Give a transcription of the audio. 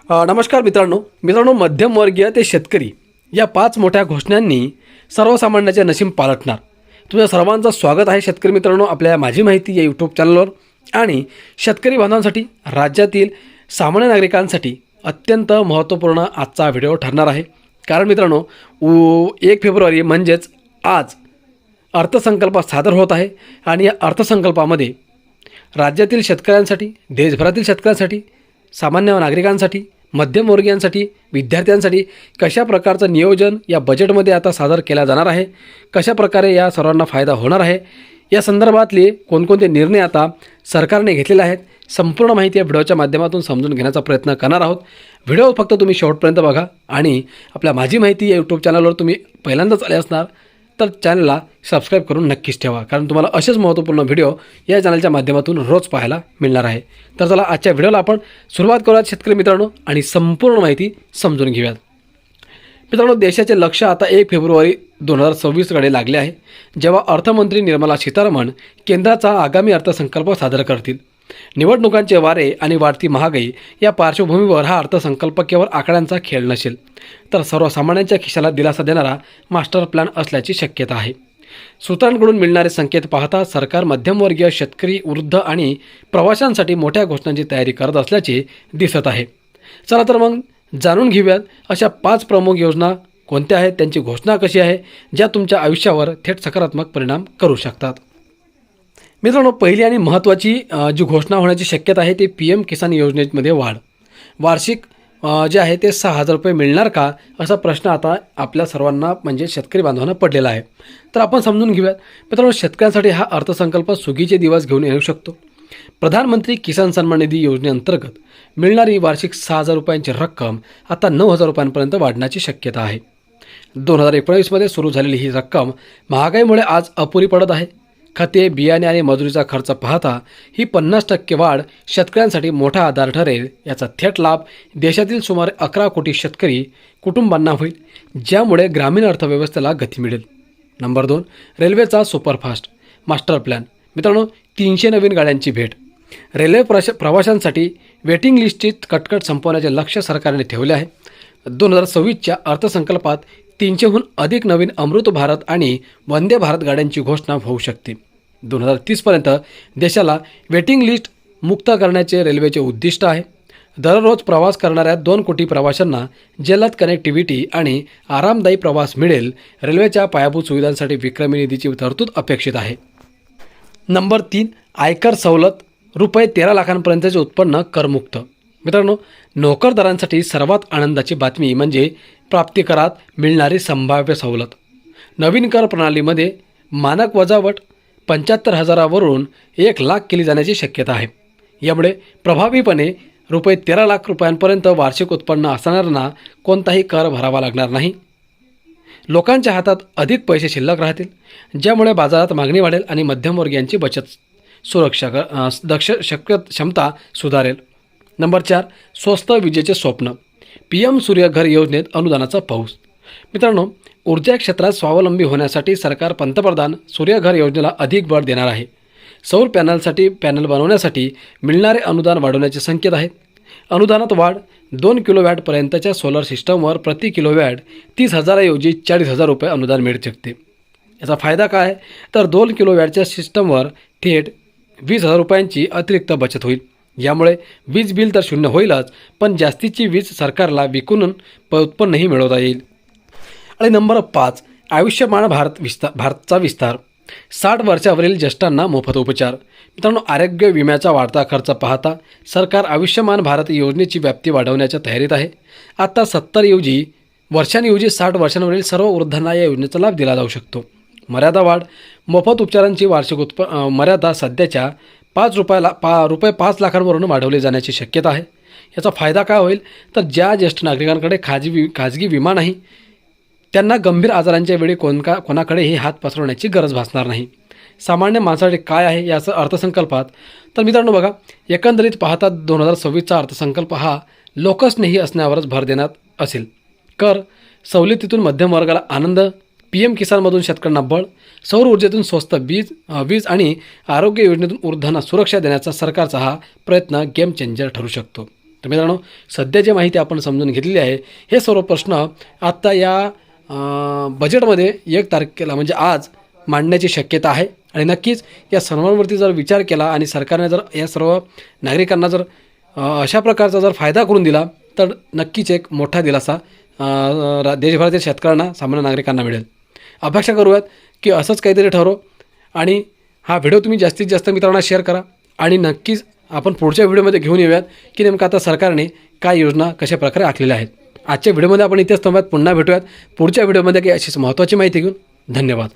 नमस्कार मित्रांनो, मध्यमवर्गीय ते शेतकरी या 5 मोठ्या घोषणांनी सर्वसामान्यांचे नशीब पालटणार. तुमच्या सर्वांचं स्वागत आहे शेतकरी मित्रांनो आपल्या माझी माहिती या यूट्यूब चॅनलवर. आणि शेतकरी बांधवांसाठी, राज्यातील सामान्य नागरिकांसाठी अत्यंत महत्त्वपूर्ण आजचा व्हिडिओ ठरणार आहे. कारण मित्रांनो 1 फेब्रुवारी म्हणजेच आज अर्थसंकल्प सादर होत आहे. आणि या अर्थसंकल्पामध्ये राज्यातील शेतकऱ्यांसाठी, देशभरातील शेतकऱ्यांसाठी, सामान्य नागरिकांसाठी, मध्यमवर्गीयांसाठी, विद्यार्थ्यांसाठी कशा प्रकारचं नियोजन या बजेटमध्ये आता सादर केला जाणार आहे, कशा प्रकारे या सर्वांना फायदा होणार आहे, या संदर्भातले कोणकोणते निर्णय आता सरकारने घेतलेले आहेत, संपूर्ण माहिती या व्हिडिओच्या माध्यमातून समजून घेण्याचा प्रयत्न करणार आहोत. व्हिडिओ फक्त तुम्ही शेवटपर्यंत बघा. आणि आपल्या माझी माहिती या यूट्यूब चॅनलवर तुम्ही पहिल्यांदाच आले असणार तर चॅनलला सबस्क्राईब करून नक्कीच ठेवा. कारण तुम्हाला असेच महत्त्वपूर्ण व्हिडिओ या चॅनलच्या माध्यमातून रोज पाहायला मिळणार आहे. तर चला आजच्या व्हिडिओला आपण सुरुवात करूयात शेतकरी मित्रांनो आणि संपूर्ण माहिती समजून घेऊयात. मित्रांनो, देशाचे लक्ष आता 1 फेब्रुवारी 2026कडे लागले आहे, जेव्हा अर्थमंत्री निर्मला सीतारामन केंद्राचा आगामी अर्थसंकल्प सादर करतील. निवडणुकांचे वारे आणि वाढती महागाई या पार्श्वभूमीवर हा अर्थसंकल्प केवळ आकड्यांचा खेळ नसेल, तर सर्वसामान्यांच्या खिशाला दिलासा देणारा मास्टर प्लॅन असल्याची शक्यता आहे. सूत्रांकडून मिळणारे संकेत पाहता सरकार मध्यमवर्गीय, शेतकरी, वृद्ध आणि प्रवाशांसाठी मोठ्या घोषणांची तयारी करत असल्याचे दिसत आहे. चला तर मग जाणून घेऊयात अशा 5 प्रमुख योजना कोणत्या आहेत, त्यांची घोषणा कशी आहे, ज्या तुमच्या आयुष्यावर थेट सकारात्मक परिणाम करू शकतात. मित्रांनो, पहिली आणि महत्त्वाची जी घोषणा होण्याची शक्यता आहे ते PM किसान योजनेमध्ये वाढ. वार्षिक जे आहे ते 6,000 रुपये मिळणार का, असा प्रश्न आता आपल्या सर्वांना म्हणजे शेतकरी बांधवांना पडलेला आहे. तर आपण समजून घेऊयात. मित्रांनो, शेतकऱ्यांसाठी हा अर्थसंकल्प सुगीचे दिवस घेऊन येऊ शकतो. प्रधानमंत्री किसान सन्मान निधी योजनेअंतर्गत मिळणारी वार्षिक 6,000 रुपयांची रक्कम आता 9,000 रुपयांपर्यंत वाढण्याची शक्यता आहे. 2019मध्ये सुरू झालेली ही रक्कम महागाईमुळे आज अपुरी पडत आहे. खते, बियाणे आणि मजुरीचा खर्च पाहता ही 50% वाढ शेतकऱ्यांसाठी मोठा आधार ठरेल. याचा थेट लाभ देशातील सुमारे 11 कोटी शेतकरी कुटुंबांना होईल, ज्यामुळे ग्रामीण अर्थव्यवस्थेला गती मिळेल. नंबर 2, रेल्वेचा सुपरफास्ट मास्टर प्लॅन. मित्रांनो, 300 नवीन गाड्यांची भेट. रेल्वे प्रवाशांसाठी वेटिंग लिस्टची कटकट संपवण्याचे लक्ष्य सरकारने ठेवले आहे. 2026च्या अर्थसंकल्पात 300हून अधिक नवीन अमृत भारत आणि वंदे भारत गाड्यांची घोषणा होऊ शकते. 2030पर्यंत देशाला वेटिंग लिस्ट मुक्त करण्याचे रेल्वेचे उद्दिष्ट आहे. दररोज प्रवास करणाऱ्या 2 कोटी प्रवाशांना जलद कनेक्टिव्हिटी आणि आरामदायी प्रवास मिळेल. रेल्वेच्या पायाभूत सुविधांसाठी विक्रमी निधीची तरतूद अपेक्षित आहे. नंबर 3, आयकर सवलत. रुपये 13 लाखांपर्यंतचे उत्पन्न करमुक्त. मित्रांनो, नोकरदारांसाठी सर्वात आनंदाची बातमी म्हणजे प्राप्तिकरात मिळणारी संभाव्य सवलत. नवीन कर प्रणालीमध्ये मानक वजावट 75,000वरून 1,00,000 केली जाण्याची शक्यता आहे. यामुळे प्रभावीपणे रुपये 13 लाख रुपयांपर्यंत वार्षिक उत्पन्न असणाऱ्यांना कोणताही कर भरावा लागणार नाही. लोकांच्या हातात अधिक पैसे शिल्लक राहतील, ज्यामुळे बाजारात मागणी वाढेल आणि मध्यमवर्गीयांची बचत क्षमता सुधारेल. नंबर 4, स्वस्त विजेचे स्वप्न. PM सूर्यघर योजनेत अनुदानाचा पाऊस. मित्रांनो, ऊर्जा क्षेत्रात स्वावलंबी होण्यासाठी सरकार पंतप्रधान सूर्यघर योजनेला अधिक बळ देणार आहे. सौर पॅनल बनवण्यासाठी मिळणारे अनुदान वाढवण्याचे संकेत आहेत. अनुदानात वाढ. 2 किलोवॅटपर्यंतच्या सोलर सिस्टमवर प्रति किलोवॅट 30,000 ऐवजी 40,000 रुपये अनुदान मिळू शकते. याचा फायदा काय आहे, तर 2 किलोवॅटच्या सिस्टमवर थेट 20,000 रुपयांची अतिरिक्त बचत होईल. यामुळे वीज बिल तर शून्य होईलच, पण जास्तीची वीज सरकारला विकून उत्पन्नही मिळवता येईल. आणि नंबर 5, आयुष्यमान भारतचा विस्तार. 60 वर्षावरील ज्येष्ठांना मोफत उपचार. मित्रांनो, आरोग्य विम्याचा वाढता खर्च पाहता सरकार आयुष्यमान भारत योजनेची व्याप्ती वाढवण्याच्या तयारीत आहे. आता 70 वर्षांऐवजी 60 वर्षांवरील सर्व वृद्धांना या योजनेचा लाभ दिला जाऊ शकतो. मर्यादा वाढ. मोफत उपचारांची वार्षिक मर्यादा सध्याच्या रुपये 5 लाखांवरून वाढवली जाण्याची शक्यता आहे. याचा फायदा काय होईल, तर ज्या ज्येष्ठ नागरिकांकडे खाजगी विमा नाही त्यांना गंभीर आजारांच्या वेळी कोणाकडेही हात पसरवण्याची गरज भासणार नाही. सामान्य माणसासाठी काय आहे याचं अर्थसंकल्पात, तर मित्रांनो बघा, एकंदरीत पाहता 2026चा अर्थसंकल्प हा लोकस्नेही असण्यावरच भर देण्यात असेल. कर सवलतीतून मध्यम वर्गाला आनंद, PM किसानमधून शेतकऱ्यांना बळ, सौर ऊर्जेतून स्वस्त वीज आणि आरोग्य योजनेतून वृद्धांना सुरक्षा देण्याचा सरकारचा हा प्रयत्न गेम चेंजर ठरू शकतो. तर मित्रांनो, सध्या जी माहिती आपण समजून घेतलेली आहे, हे सर्व प्रश्न आत्ता या बजेटमध्ये 1 तारखेला म्हणजे आज मांडण्याची शक्यता आहे. आणि नक्कीच या सर्वांवरती जर विचार केला आणि सरकारने जर या सर्व नागरिकांना जर अशा प्रकारचा जर फायदा करून दिला तर नक्कीच एक मोठा दिलासा देशभरातील शेतकऱ्यांना, सामान्य नागरिकांना मिळेल. अपेक्षा करूयात की असंच काहीतरी ठरो. आणि हा व्हिडिओ तुम्ही जास्तीत जास्त मित्रांना शेअर करा. आणि नक्कीच आपण पुढच्या व्हिडिओमध्ये घेऊन येऊयात की नेमकं आता सरकारने काय योजना कशा प्रकारे आखलेल्या आहेत. आजच्या व्हिडिओमध्ये आपण इथेच थांबूयात. पुन्हा भेटूयात पुढच्या व्हिडिओमध्ये काही अशीच महत्त्वाची माहिती घेऊन. धन्यवाद.